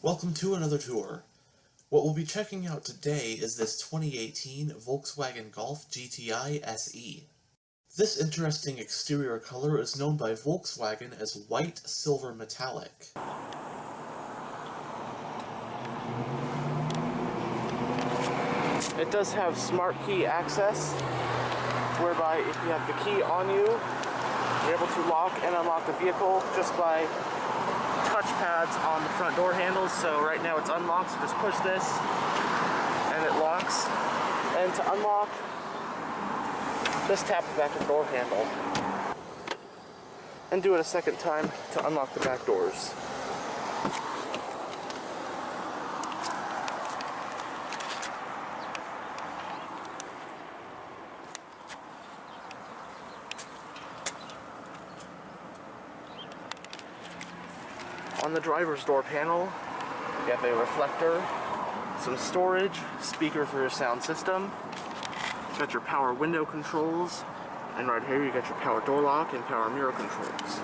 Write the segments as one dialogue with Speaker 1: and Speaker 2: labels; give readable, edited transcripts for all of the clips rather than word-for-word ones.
Speaker 1: Welcome to another tour. What we'll be checking out today is this 2018 Volkswagen Golf GTI SE. This interesting exterior color is known by Volkswagen as white silver metallic. It does have smart key access, whereby if you have the key on you, you're able to lock and unlock the vehicle just by touch pads on the front door handles. So right now it's unlocked, so just push this and it locks. And to unlock, just tap the back of the door handle and do it a second time to unlock the back doors. On the driver's door panel, you have a reflector, some storage, speaker for your sound system, you got your power window controls, and right here you got your power door lock and power mirror controls.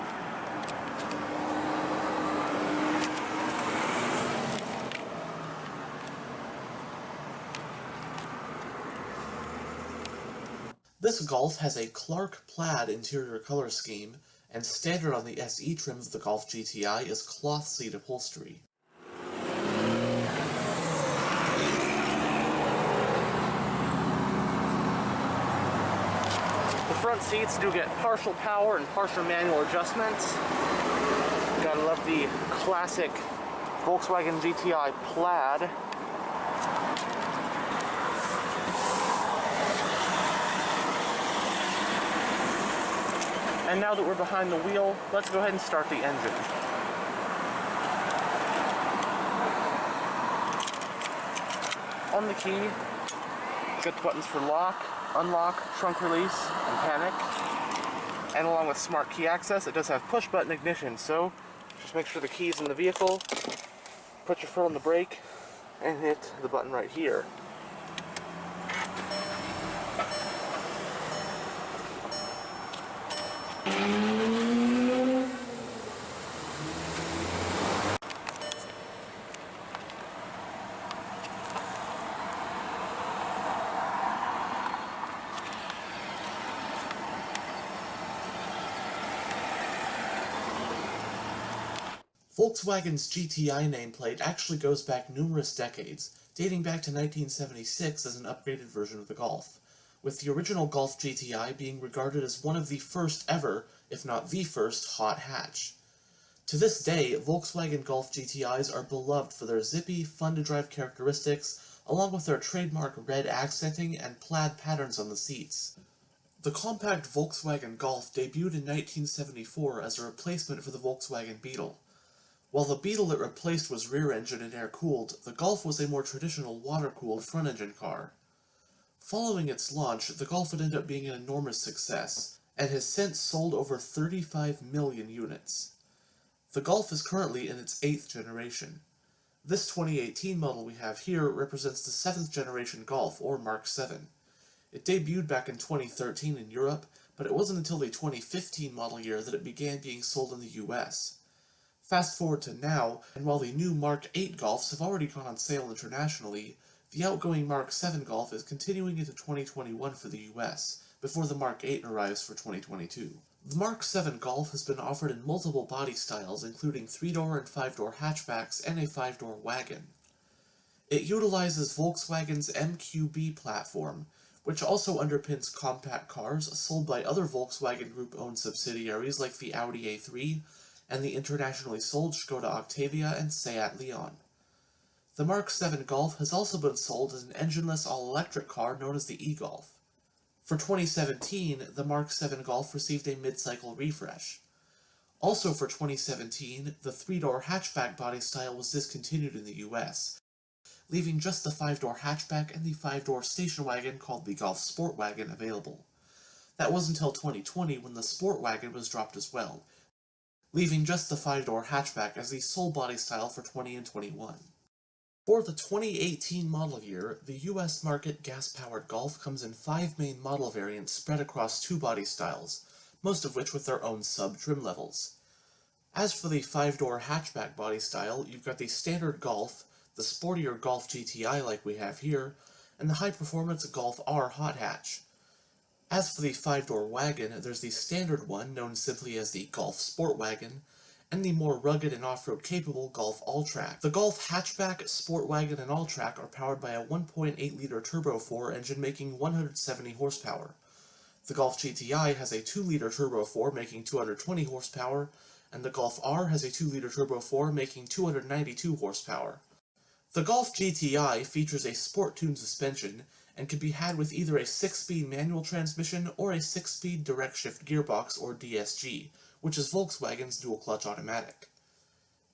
Speaker 1: This Golf has a Clark plaid interior color scheme, and standard on the SE trim of the Golf GTI is cloth seat upholstery. The front seats do get partial power and partial manual adjustments. Gotta love the classic Volkswagen GTI plaid. And now that we're behind the wheel, let's go ahead and start the engine. On the key, you got the buttons for lock, unlock, trunk release, and panic. And along with smart key access, it does have push button ignition, so just make sure the key's in the vehicle, put your foot on the brake, and hit the button right here. Volkswagen's GTI nameplate actually goes back numerous decades, dating back to 1976 as an upgraded version of the Golf, with the original Golf GTI being regarded as one of the first ever, if not the first, hot hatch. To this day, Volkswagen Golf GTIs are beloved for their zippy, fun-to-drive characteristics, along with their trademark red accenting and plaid patterns on the seats. The compact Volkswagen Golf debuted in 1974 as a replacement for the Volkswagen Beetle. While the Beetle it replaced was rear-engine and air-cooled, the Golf was a more traditional water-cooled front-engine car. Following its launch, the Golf would end up being an enormous success, and has since sold over 35 million units. The Golf is currently in its 8th generation. This 2018 model we have here represents the 7th generation Golf, or Mark 7. It debuted back in 2013 in Europe, but it wasn't until the 2015 model year that it began being sold in the US. Fast forward to now, and while the new Mark 8 Golfs have already gone on sale internationally, the outgoing Mark 7 Golf is continuing into 2021 for the US, before the Mark 8 arrives for 2022. The Mark 7 Golf has been offered in multiple body styles, including 3-door and 5-door hatchbacks and a 5-door wagon. It utilizes Volkswagen's MQB platform, which also underpins compact cars sold by other Volkswagen Group-owned subsidiaries like the Audi A3, and the internationally sold Skoda Octavia and Seat Leon. The Mark 7 Golf has also been sold as an engineless all-electric car known as the e-Golf. For 2017, the Mark 7 Golf received a mid-cycle refresh. Also for 2017, the 3-door hatchback body style was discontinued in the US, leaving just the 5-door hatchback and the 5-door station wagon called the Golf Sport Wagon available. That was until 2020 when the Sport Wagon was dropped as well, leaving just the 5-door hatchback as the sole body style for 20 and 21. For the 2018 model year, the US market gas-powered Golf comes in 5 main model variants spread across 2 body styles, most of which with their own sub-trim levels. As for the 5-door hatchback body style, you've got the standard Golf, the sportier Golf GTI like we have here, and the high-performance Golf R hot hatch. As for the 5-door wagon, there's the standard one, known simply as the Golf Sport Wagon, and the more rugged and off-road capable Golf All-Track. The Golf Hatchback, Sport Wagon, and All-Track are powered by a 1.8-liter Turbo 4 engine making 170 horsepower. The Golf GTI has a 2-liter Turbo 4 making 220 horsepower, and the Golf R has a 2-liter Turbo 4 making 292 horsepower. The Golf GTI features a sport-tuned suspension and can be had with either a 6-speed manual transmission or a 6-speed direct-shift gearbox or DSG, which is Volkswagen's dual-clutch automatic.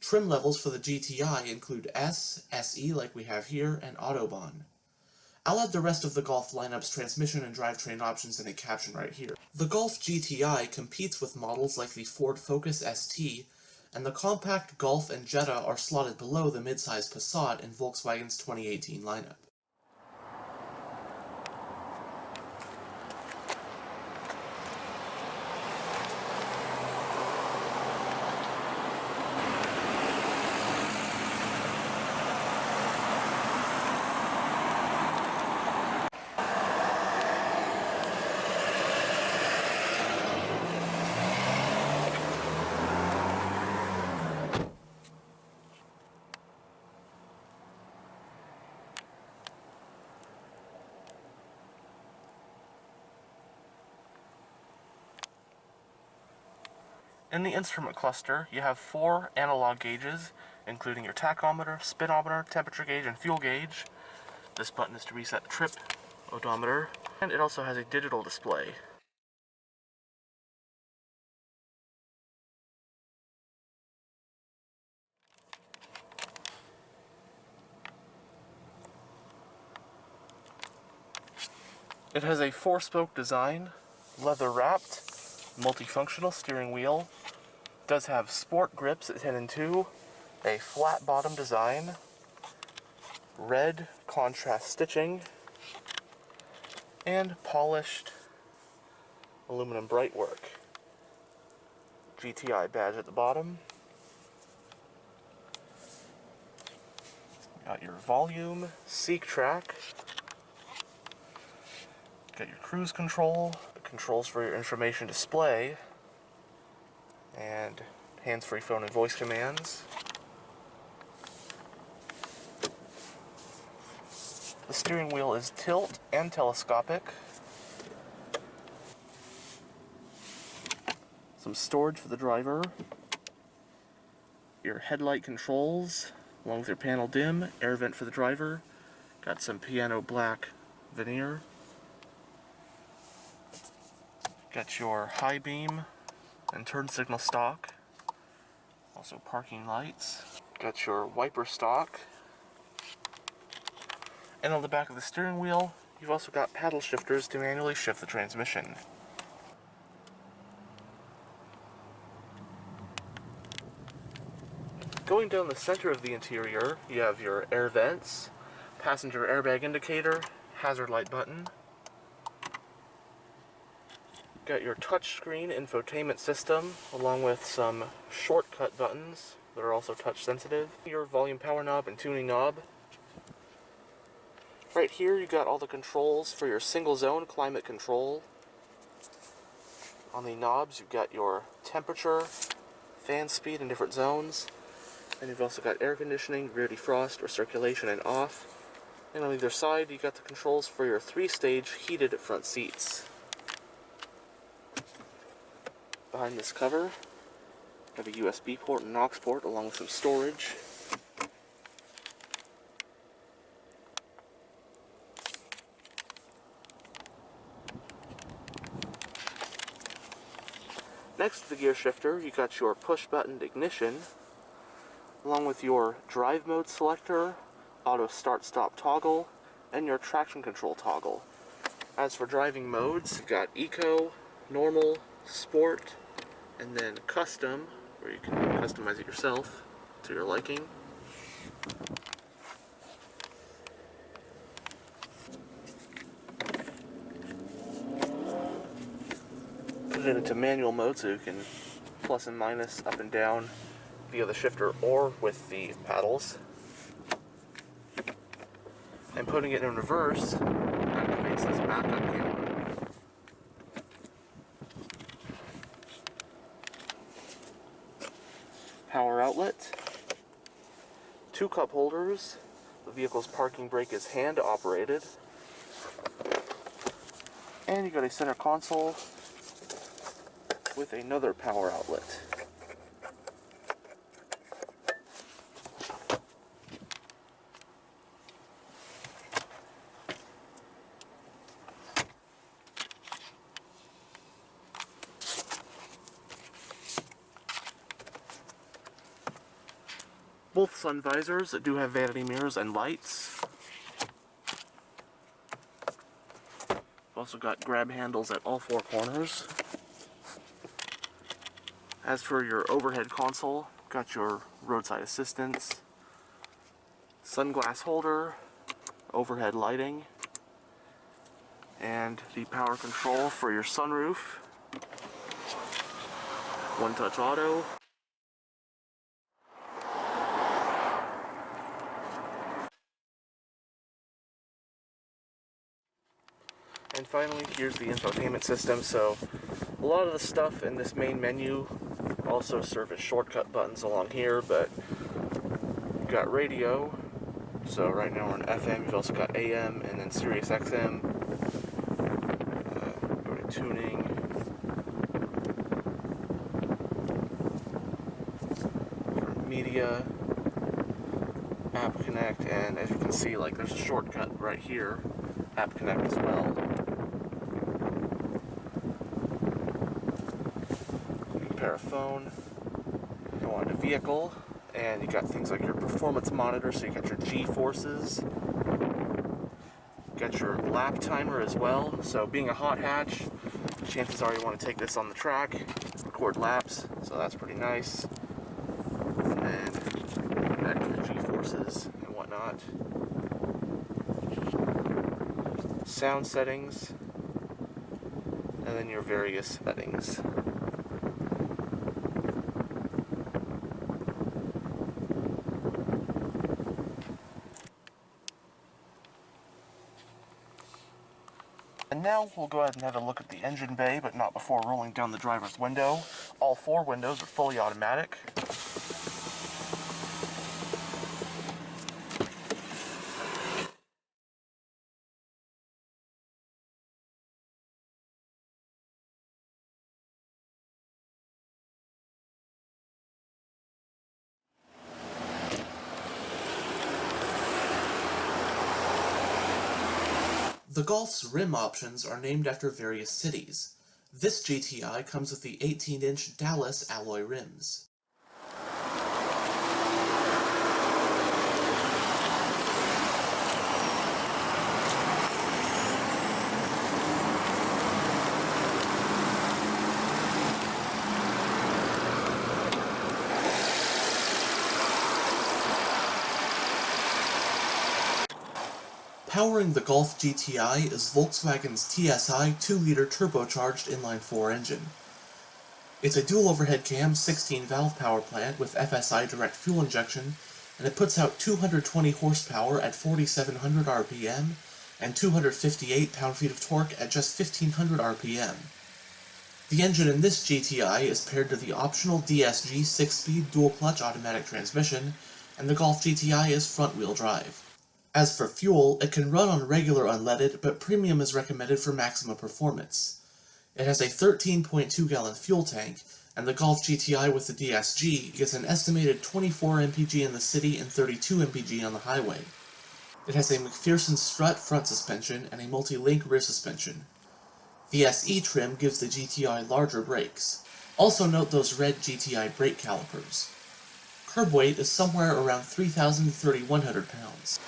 Speaker 1: Trim levels for the GTI include S, SE like we have here, and Autobahn. I'll add the rest of the Golf lineup's transmission and drivetrain options in a caption right here. The Golf GTI competes with models like the Ford Focus ST, and the compact Golf and Jetta are slotted below the midsize Passat in Volkswagen's 2018 lineup. In the instrument cluster, you have 4 analog gauges, including your tachometer, speedometer, temperature gauge, and fuel gauge. This button is to reset the trip odometer, and it also has a digital display. It has a 4-spoke design, leather-wrapped, multifunctional steering wheel. It does have sport grips at 10 and 2, a flat bottom design, red contrast stitching, and polished aluminum brightwork. GTI badge at the bottom. Got your volume, seek track. Got your cruise control, controls for your information display, and hands-free phone and voice commands. The steering wheel is tilt and telescopic. Some storage for the driver. Your headlight controls, along with your panel dim, air vent for the driver. Got some piano black veneer. Got your high beam and turn signal stalk. Also parking lights. Got your wiper stalk. And on the back of the steering wheel, you've also got paddle shifters to manually shift the transmission. Going down the center of the interior, you have your air vents, passenger airbag indicator, hazard light button. Got your touchscreen infotainment system, along with some shortcut buttons that are also touch sensitive. Your volume power knob and tuning knob. Right here you got all the controls for your single zone climate control. On the knobs you've got your temperature, fan speed in different zones. And you've also got air conditioning, rear defrost, or circulation and off. And on either side you got the controls for your 3-stage heated front seats. Behind this cover, you have a USB port and aux port along with some storage. Next to the gear shifter, you got your push-button ignition, along with your drive mode selector, auto start-stop toggle, and your traction control toggle. As for driving modes, you've got Eco, Normal, Sport, and then Custom, where you can customize it yourself to your liking. Put it into manual mode so you can plus and minus, up and down via the shifter or with the paddles. And putting it in reverse activates this backup camera. Power outlet. 2 cup holders. The vehicle's parking brake is hand operated. And you got a center console with another power outlet. Both sun visors do have vanity mirrors and lights. Also got grab handles at all 4 corners. As for your overhead console, got your roadside assistance, sunglass holder, overhead lighting, and the power control for your sunroof. One-touch auto. And finally, here's the infotainment system. So a lot of the stuff in this main menu also serve as shortcut buttons along here, but you've got radio. So right now we're on FM, you've also got AM and then Sirius XM. Go to tuning. Media, App Connect, and as you can see, like there's a shortcut right here, App Connect as well. You can pair a phone, go on to vehicle, and you got things like your performance monitor, so you got your G-forces, got your lap timer as well. So being a hot hatch, chances are you want to take this on the track, record laps, so that's pretty nice. And back to the G-forces and whatnot. Sound settings, and then your various settings. And now we'll go ahead and have a look at the engine bay, but not before rolling down the driver's window. All 4 windows are fully automatic. The Golf's rim options are named after various cities. This GTI comes with the 18-inch Dallas alloy rims. Powering the Golf GTI is Volkswagen's TSI 2-liter turbocharged inline-4 engine. It's a dual overhead cam 16-valve power plant with FSI direct fuel injection, and it puts out 220 horsepower at 4,700 RPM and 258 pound-feet of torque at just 1,500 RPM. The engine in this GTI is paired to the optional DSG 6-speed dual-clutch automatic transmission, and the Golf GTI is front-wheel drive. As for fuel, it can run on regular unleaded, but premium is recommended for maximum performance. It has a 13.2-gallon fuel tank, and the Golf GTI with the DSG gets an estimated 24 mpg in the city and 32 mpg on the highway. It has a McPherson strut front suspension and a multi-link rear suspension. The SE trim gives the GTI larger brakes. Also note those red GTI brake calipers. Curb weight is somewhere around 3,000 to 3,100 pounds.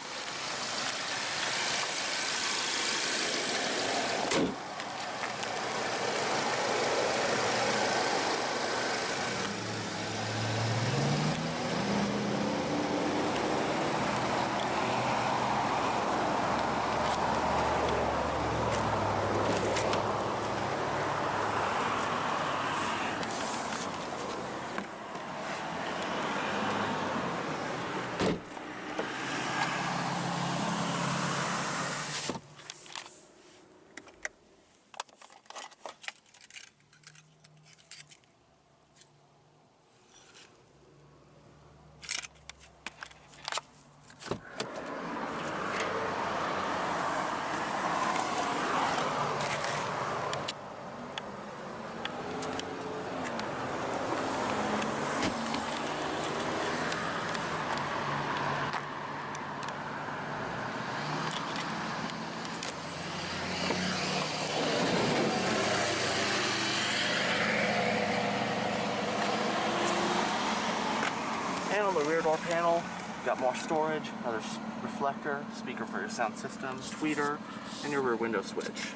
Speaker 2: And on the rear door panel, you've got more storage, another reflector, speaker for your sound system, tweeter, and your rear window switch.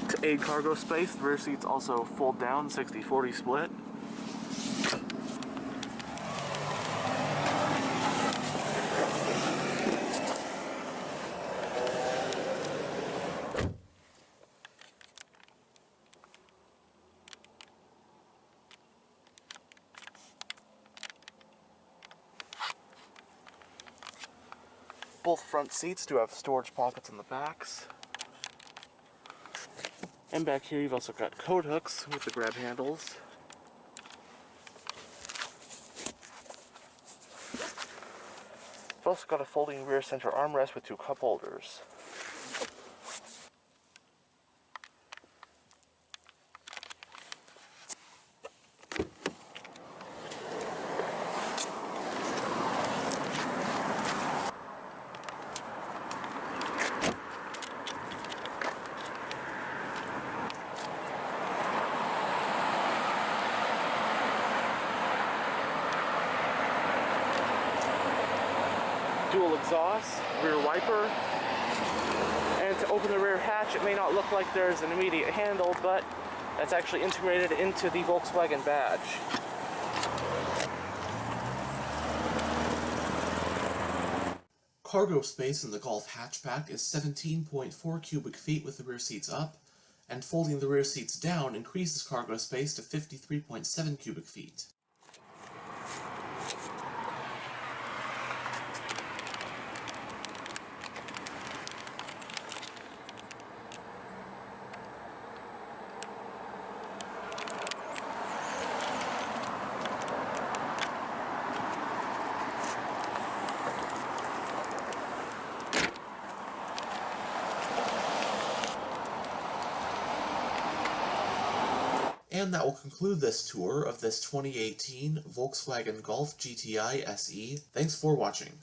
Speaker 2: To aid cargo space, the rear seats also fold down 60-40 split. Both front seats do have storage pockets in the backs. And back here you've also got coat hooks with the grab handles. You've also got a folding rear center armrest with 2 cup holders. Dual exhaust, rear wiper, and to open the rear hatch it may not look like there's an immediate handle, but that's actually integrated into the Volkswagen badge.
Speaker 1: Cargo space in the Golf hatchback is 17.4 cubic feet with the rear seats up, and folding the rear seats down increases cargo space to 53.7 cubic feet. And that will conclude this tour of this 2018 Volkswagen Golf GTI SE. Thanks for watching.